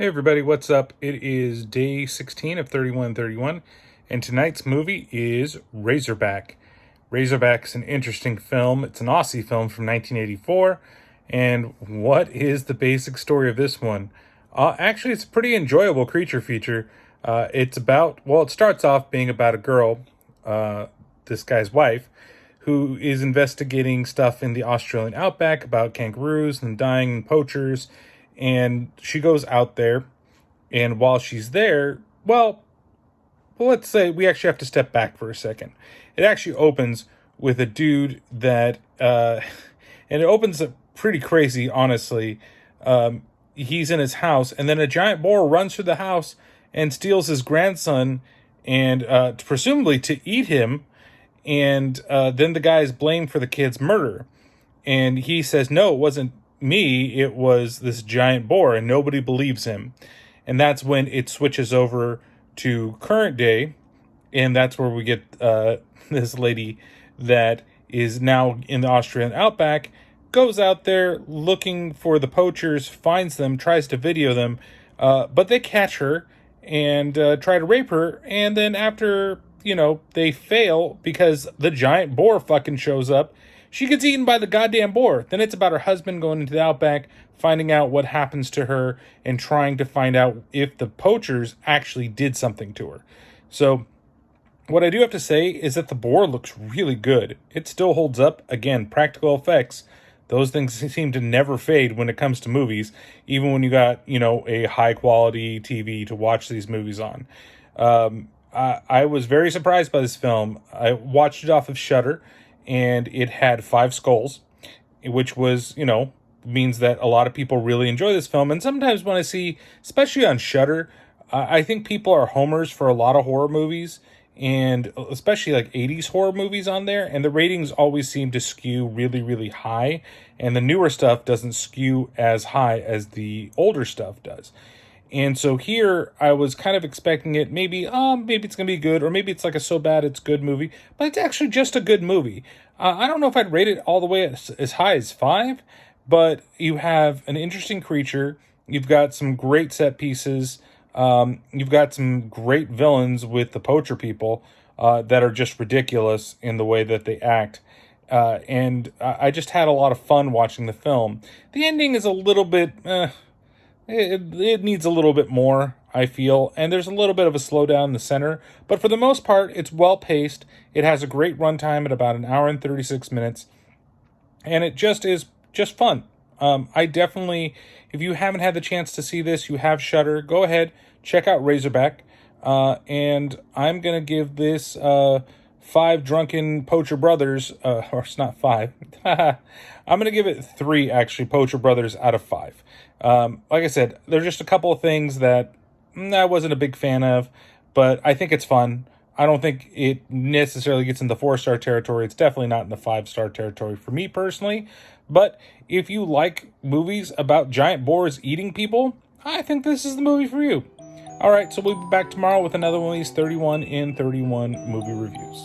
Hey everybody, what's up? It is day 16 of 3131, and tonight's movie is Razorback. Razorback's an interesting film. It's an Aussie film from 1984, and what is the basic story of this one? Actually, it's a pretty enjoyable creature feature. It starts off being about a girl, this guy's wife, who is investigating stuff in the Australian outback about kangaroos and dying poachers. And she goes out there, and while she's there, let's say we actually have to step back for a second. It actually opens with a dude that, and it opens up pretty crazy, honestly. He's in his house, and then a giant boar runs through the house and steals his grandson, and presumably to eat him. And then the guy is blamed for the kid's murder. And he says, no, it wasn't me, it was this giant boar, and nobody believes him. And that's when it switches over to current day, and that's where we get this lady that is now in the Australian outback, goes out there looking for the poachers, finds them, tries to video them, but they catch her and try to rape her, and then after, they fail because the giant boar fucking shows up, she gets eaten by the goddamn boar. Then it's about her husband going into the outback, finding out what happens to her, and trying to find out if the poachers actually did something to her. So what I do have to say is that the boar looks really good. It still holds up. Again, practical effects, those things seem to never fade when it comes to movies, even when you got, a high quality TV to watch these movies on. I was very surprised by this film. I watched it off of Shudder, and it had 5 skulls, which was, means that a lot of people really enjoy this film. And sometimes when I see, especially on Shudder, I think people are homers for a lot of horror movies, and especially like 80s horror movies on there, and the ratings always seem to skew really, really high, and the newer stuff doesn't skew as high as the older stuff does. And so here, I was kind of expecting it, maybe it's going to be good, or maybe it's like a so bad it's good movie, but it's actually just a good movie. I don't know if I'd rate it all the way as high as 5, but you have an interesting creature, you've got some great set pieces, you've got some great villains with the poacher people that are just ridiculous in the way that they act. And I just had a lot of fun watching the film. The ending is a little bit... It needs a little bit more, I feel, and there's a little bit of a slowdown in the center, but for the most part, it's well-paced. It has a great runtime at about 1 hour and 36 minutes, and it just is just fun. I definitely, if you haven't had the chance to see this, you have Shudder, go ahead, check out Razorback, and I'm going to give this 5 drunken poacher brothers, or it's not 5, I'm going to give it 3, actually, poacher brothers out of 5. Like I said, there's just a couple of things that I wasn't a big fan of, but I think it's fun. I don't think it necessarily gets into 4-star territory. It's definitely not in the 5-star territory for me personally. But if you like movies about giant boars eating people, I think this is the movie for you. All right, so we'll be back tomorrow with another one of these 31 in 31 movie reviews.